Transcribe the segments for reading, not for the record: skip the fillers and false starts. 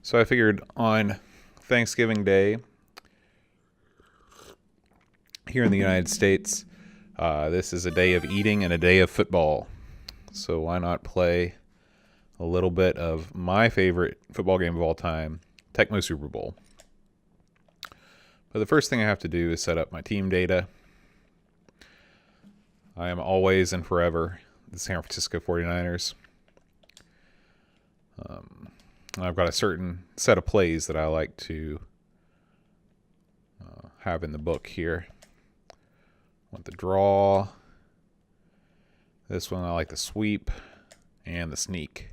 So I figured on Thanksgiving Day here in the United States, this is a day of eating and a day of football. So why not play a little bit of my favorite football game of all time, Tecmo Super Bowl. But the first thing I have to do is set up my team data. I am always and forever the San Francisco 49ers. I've got a certain set of plays that I like to have in the book here. I want the draw. This one I like the sweep and the sneak.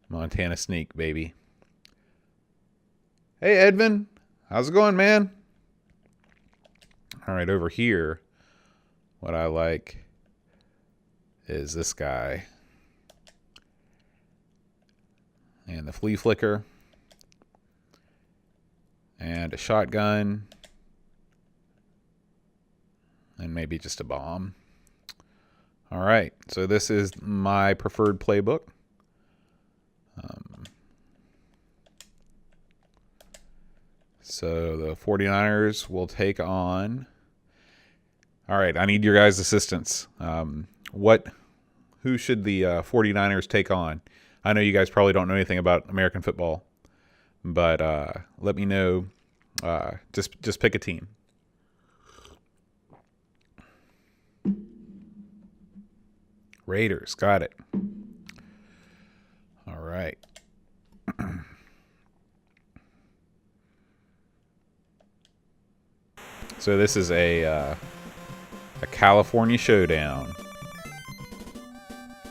Montana sneak, baby. Hey, Edvin. How's it going, man? All right, over here, what I like is this guy. And the flea flicker. And a shotgun. And maybe just a bomb. All right, so this is my preferred playbook. So the 49ers will take on... All right, I need your guys' assistance. Who should the 49ers take on? I know you guys probably don't know anything about American football, but let me know. Just pick a team. Raiders, got it. All right. So this is a California Showdown.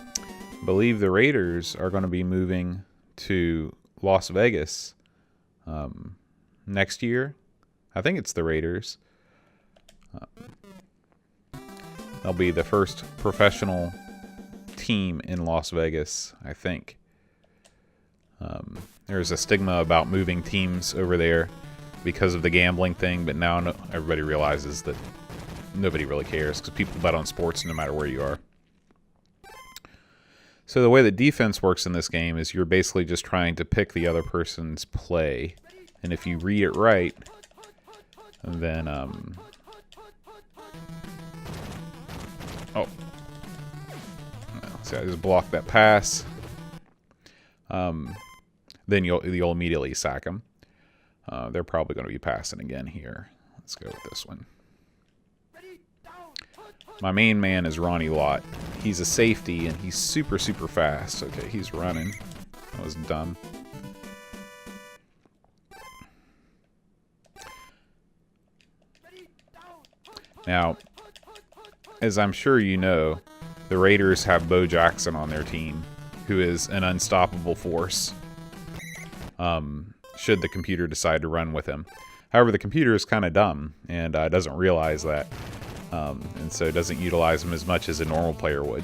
I believe the Raiders are going to be moving to Las Vegas next year. I think it's the Raiders. They'll be the first professional team in Las Vegas, I think. There's a stigma about moving teams over there because of the gambling thing, but now everybody realizes that nobody really cares because people bet on sports no matter where you are. So the way that defense works in this game is you're basically just trying to pick the other person's play, and if you read it right, then see, I just blocked that pass. Then you'll immediately sack them. They're probably going to be passing again here. Let's go with this one. My main man is Ronnie Lott. He's a safety, and he's super, super fast. Okay, he's running. That was dumb. Now, as I'm sure you know, the Raiders have Bo Jackson on their team, who is an unstoppable force. Should the computer decide to run with him. However, the computer is kind of dumb and doesn't realize that, and so doesn't utilize him as much as a normal player would.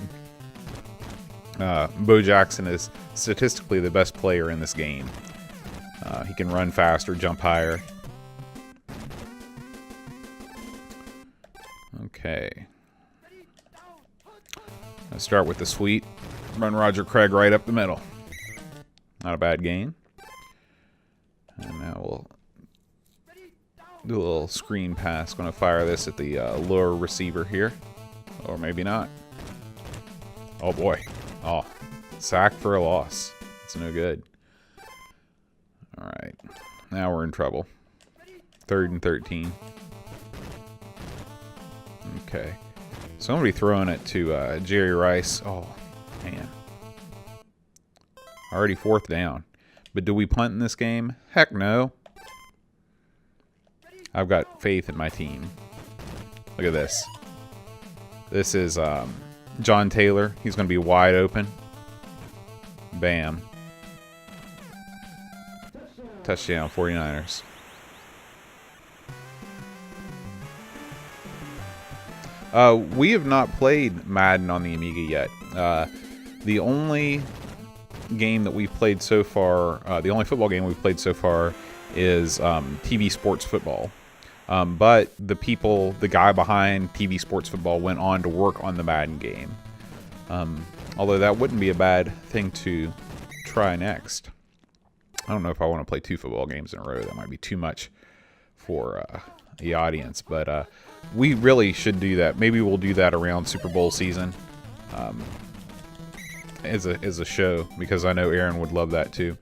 Bo Jackson is statistically the best player in this game. He can run faster, jump higher. Okay. Let's start with the sweep. Run Roger Craig right up the middle. Not a bad game. And now we'll do a little screen pass. Going to fire this at the lower receiver here. Or maybe not. Oh boy. Oh, sack for a loss. It's no good. Alright. Now we're in trouble. 3rd and 13. Okay. So I'm going to be throwing it to Jerry Rice. Oh, man. Already 4th down. But do we punt in this game? Heck no. I've got faith in my team. Look at this. This is John Taylor. He's going to be wide open. Bam. Touchdown, 49ers. We have not played Madden on the Amiga yet. The only game that we've played so far, the only football game we've played so far is TV Sports Football. But the guy behind TV Sports Football went on to work on the Madden game. Although that wouldn't be a bad thing to try next. I don't know if I want to play 2 football games in a row. That might be too much for the audience. But we really should do that. Maybe we'll do that around Super Bowl season as a show, because I know Aaron would love that too.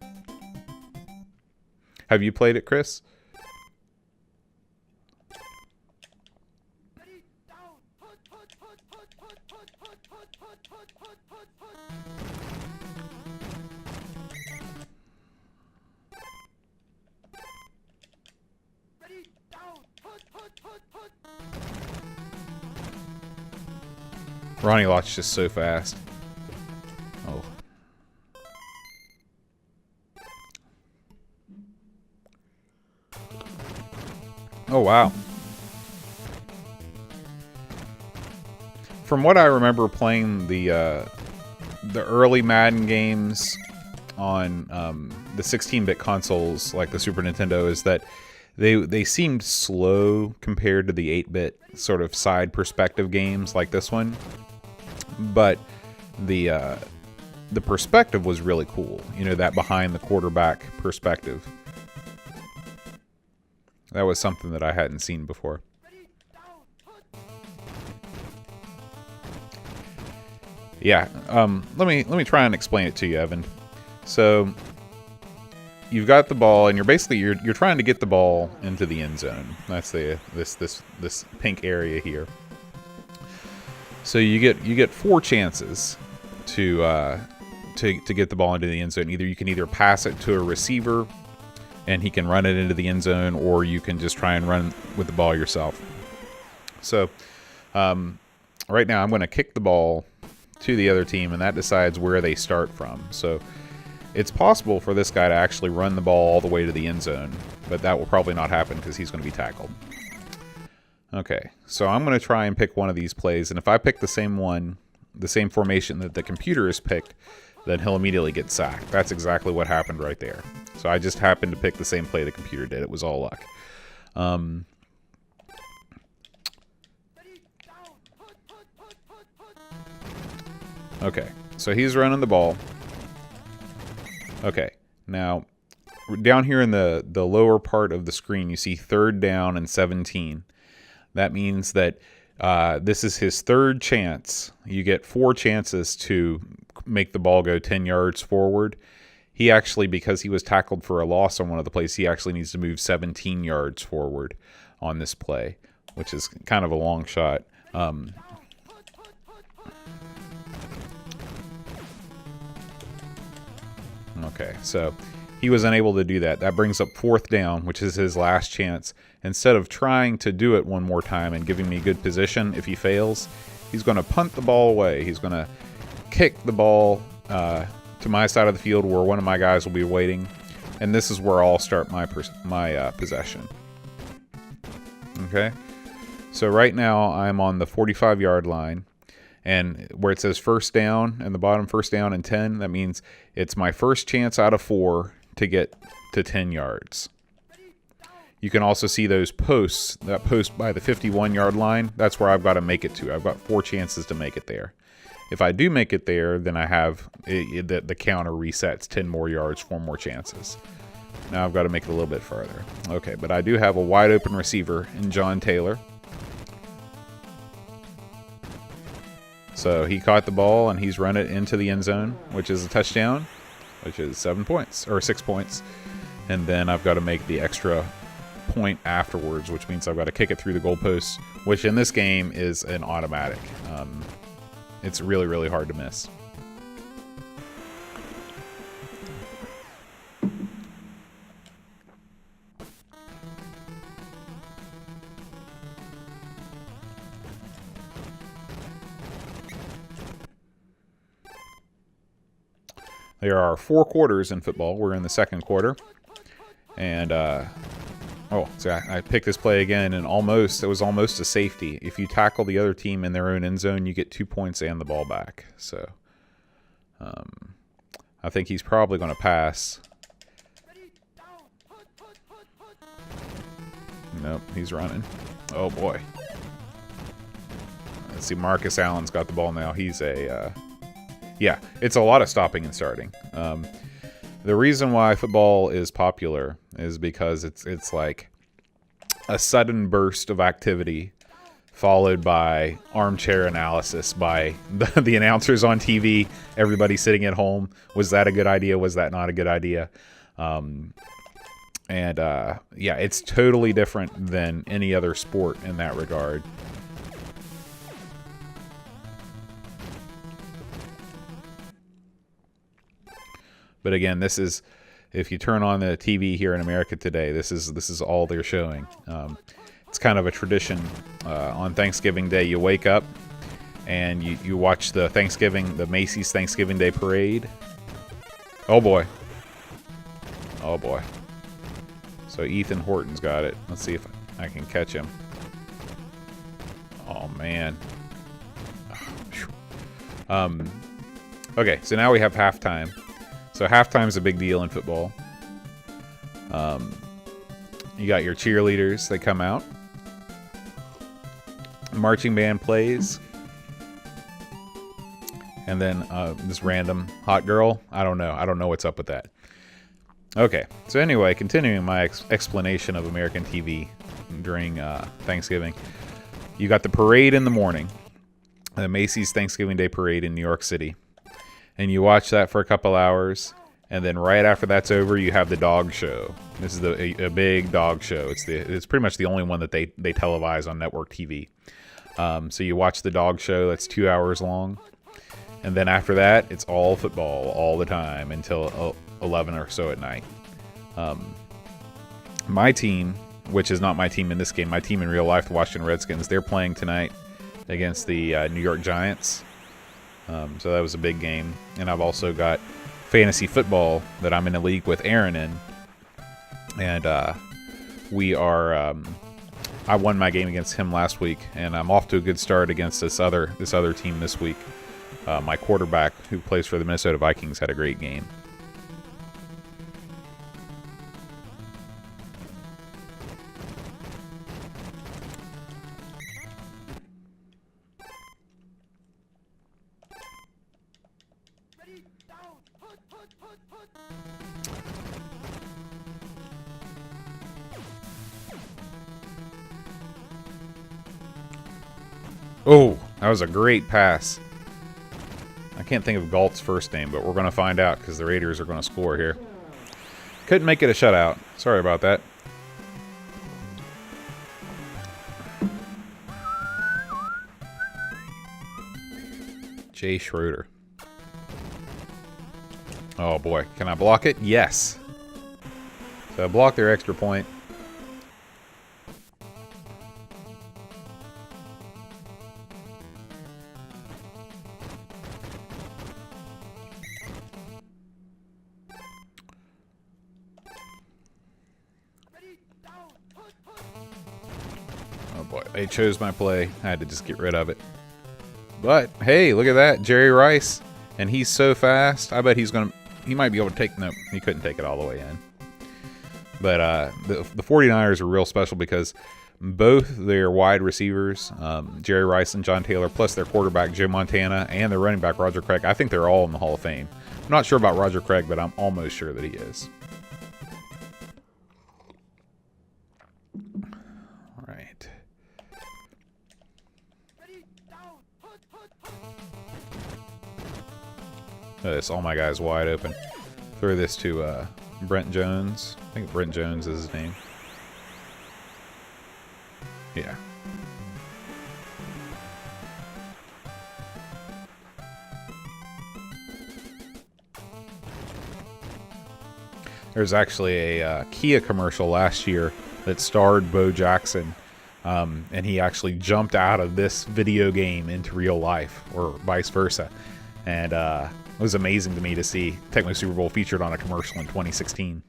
Have you played it, Chris? Ronnie Lott's just so fast. Oh. Oh, wow. From what I remember playing the early Madden games on the 16-bit consoles, like the Super Nintendo, is that they seemed slow compared to the 8-bit sort of side perspective games like this one. But the perspective was really cool. You know, that behind the quarterback perspective. That was something that I hadn't seen before. Yeah, let me try and explain it to you, Evan. So you've got the ball, and you're trying to get the ball into the end zone. That's this pink area here. So you get 4 chances to get the ball into the end zone. You can pass it to a receiver, and he can run it into the end zone, or you can just try and run with the ball yourself. So right now I'm going to kick the ball to the other team, and that decides where they start from. So it's possible for this guy to actually run the ball all the way to the end zone, but that will probably not happen because he's going to be tackled. Okay, so I'm going to try and pick one of these plays, and if I pick the same one, the same formation that the computer has picked, then he'll immediately get sacked. That's exactly what happened right there. So I just happened to pick the same play the computer did. It was all luck. Okay, so he's running the ball. Okay, now down here in the lower part of the screen, you see 3rd down and 17. That means that this is his 3rd chance. You get 4 chances to make the ball go 10 yards forward. He actually, because he was tackled for a loss on one of the plays, he actually needs to move 17 yards forward on this play, which is kind of a long shot. Okay, so he was unable to do that. That brings up 4th down, which is his last chance. Instead of trying to do it one more time and giving me good position, if he fails, he's going to punt the ball away. He's going to kick the ball to my side of the field where one of my guys will be waiting. And this is where I'll start my possession. Okay, so right now I'm on the 45-yard line. And where it says 1st down and the bottom 1st down and 10, that means it's my first chance out of 4 to get to 10 yards. You can also see those posts, that post by the 51-yard line. That's where I've got to make it to. I've got 4 chances to make it there. If I do make it there, then I have the counter resets 10 more yards, 4 more chances. Now I've got to make it a little bit further. Okay, but I do have a wide open receiver in John Taylor. So he caught the ball and he's run it into the end zone, which is a touchdown, which is 7 points or 6 points. And then I've got to make the extra point afterwards, which means I've got to kick it through the goalposts, which in this game is an automatic. It's really, really hard to miss. There are 4 quarters in football. We're in the 2nd quarter. And, so I picked this play again, and it was almost a safety. If you tackle the other team in their own end zone, you get 2 points and the ball back. So, I think he's probably going to pass. Nope, he's running. Oh, boy. Let's see, Marcus Allen's got the ball now. He's yeah, it's a lot of stopping and starting. The reason why football is popular is because it's like a sudden burst of activity followed by armchair analysis by the announcers on TV, everybody sitting at home. Was that a good idea? Was that not a good idea? Yeah, it's totally different than any other sport in that regard. But again, this is, if you turn on the TV here in America today, this is all they're showing. It's kind of a tradition. On Thanksgiving Day, you wake up and you watch the Macy's Thanksgiving Day Parade. Oh boy. Oh boy. So Ethan Horton's got it. Let's see if I can catch him. Oh man. Okay, so now we have halftime. So halftime's a big deal in football. You got your cheerleaders, they come out. Marching band plays. And then this random hot girl. I don't know what's up with that. Okay, so anyway, continuing my explanation of American TV during Thanksgiving. You got the parade in the morning. The Macy's Thanksgiving Day Parade in New York City. And you watch that for a couple hours. And then right after that's over, you have the dog show. This is a big dog show. It's pretty much the only one that they televise on network TV. So you watch the dog show. That's 2 hours long. And then after that, it's all football all the time until 11 or so at night. My team, which is not my team in this game, my team in real life, the Washington Redskins, they're playing tonight against the New York Giants. So that was a big game. And I've also got fantasy football that I'm in a league with Aaron in. And we are... I won my game against him last week, and I'm off to a good start against this other team this week. My quarterback, who plays for the Minnesota Vikings, had a great game. Oh, that was a great pass. I can't think of Galt's first name, but we're going to find out because the Raiders are going to score here. Couldn't make it a shutout. Sorry about that. Jay Schroeder. Oh boy, can I block it? Yes. So I blocked their extra point. Oh boy, they chose my play. I had to just get rid of it. But hey, look at that, Jerry Rice, and he's so fast. I bet he might be able to take. No, he couldn't take it all the way in. But the 49ers are real special because both their wide receivers, Jerry Rice and John Taylor, plus their quarterback Joe Montana and their running back Roger Craig, I think they're all in the Hall of Fame. I'm not sure about Roger Craig, but I'm almost sure that he is. All right. This, all my guys wide open. Throw this to Brent Jones. I think Brent Jones is his name. Yeah. There's actually a Kia commercial last year that starred Bo Jackson, and he actually jumped out of this video game into real life, or vice versa. And it was amazing to me to see Tecmo Super Bowl featured on a commercial in 2016.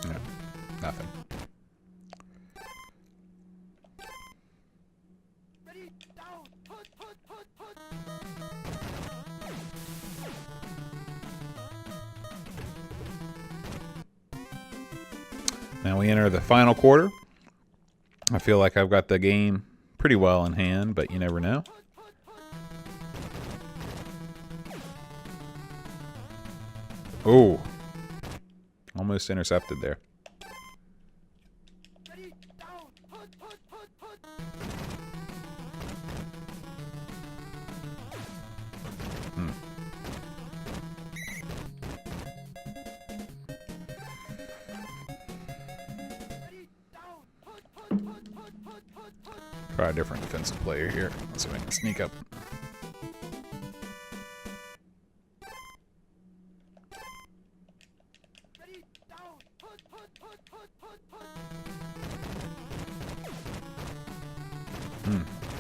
No, nothing. Now we enter the final quarter. I feel like I've got the game pretty well in hand, but you never know. Oh, almost intercepted there. Try a different defensive player here. Let's see if I can sneak up.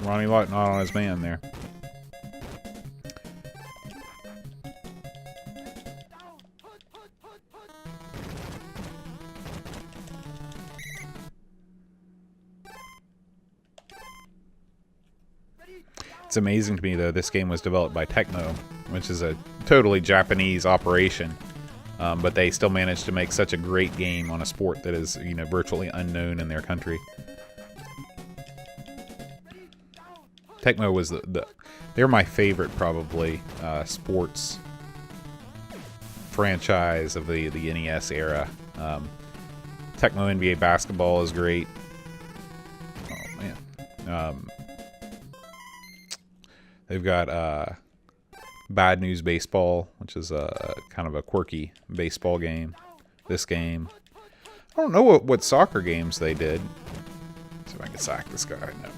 Ronnie Lott not on his man there. It's amazing to me, though, this game was developed by Tecmo, which is a totally Japanese operation, but they still managed to make such a great game on a sport that is, you know, virtually unknown in their country. Tecmo was they're my favorite, probably, sports franchise of the NES era. Tecmo NBA basketball is great. Oh, man. They've got Bad News Baseball, which is kind of a quirky baseball game. This game. I don't know what soccer games they did. Let's see if I can sack this guy. No.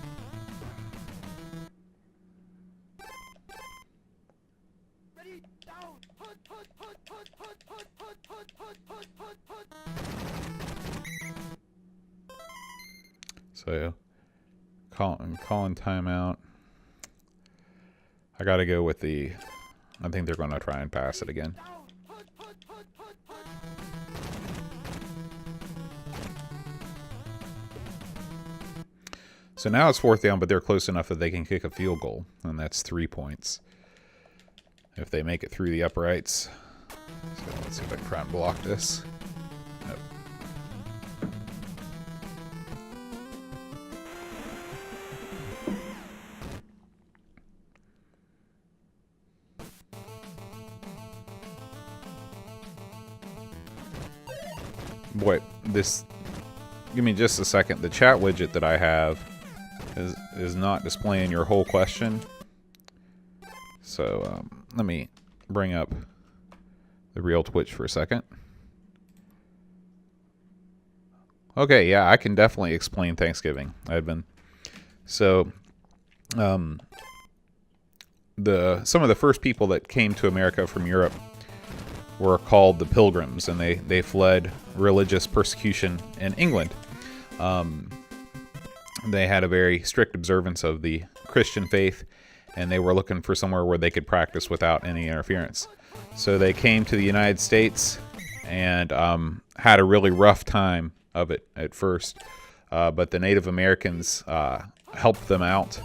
So, calling timeout. I gotta go with the... I think they're gonna try and pass it again. So now it's 4th down, but they're close enough that they can kick a field goal, and that's 3 points. If they make it through the uprights. So let's see if I can try and block this. Nope. Boy, this... Give me just a second. The chat widget that I have is not displaying your whole question. So, let me bring up the real Twitch for a second. Okay, yeah, I can definitely explain Thanksgiving. So, some of the first people that came to America from Europe were called the Pilgrims, and they fled religious persecution in England. They had a very strict observance of the Christian faith, and they were looking for somewhere where they could practice without any interference. So they came to the United States and had a really rough time of it at first. But the Native Americans helped them out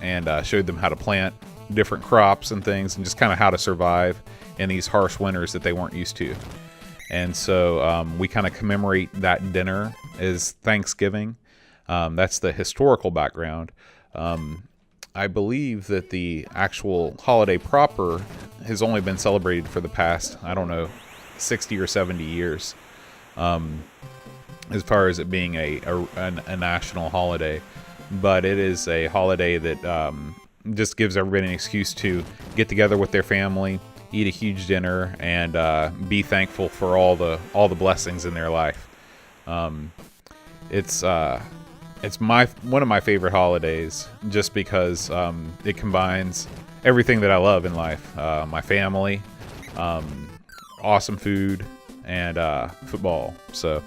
and showed them how to plant different crops and things, and just kind of how to survive in these harsh winters that they weren't used to. And so we kind of commemorate that dinner as Thanksgiving. That's the historical background. I believe that the actual holiday proper has only been celebrated for the past, I don't know, 60 or 70 years, as far as it being a national holiday. But it is a holiday that just gives everybody an excuse to get together with their family, eat a huge dinner, and be thankful for all the blessings in their life. It's one of my favorite holidays, just because it combines everything that I love in life. My family, awesome food, and football. So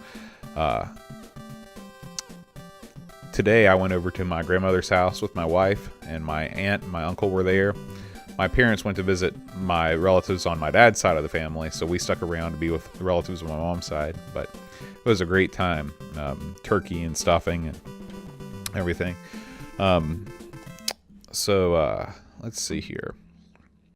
today I went over to my grandmother's house with my wife, and my aunt and my uncle were there. My parents went to visit my relatives on my dad's side of the family, so we stuck around to be with the relatives on my mom's side. But it was a great time. Turkey and stuffing and everything. So let's see here.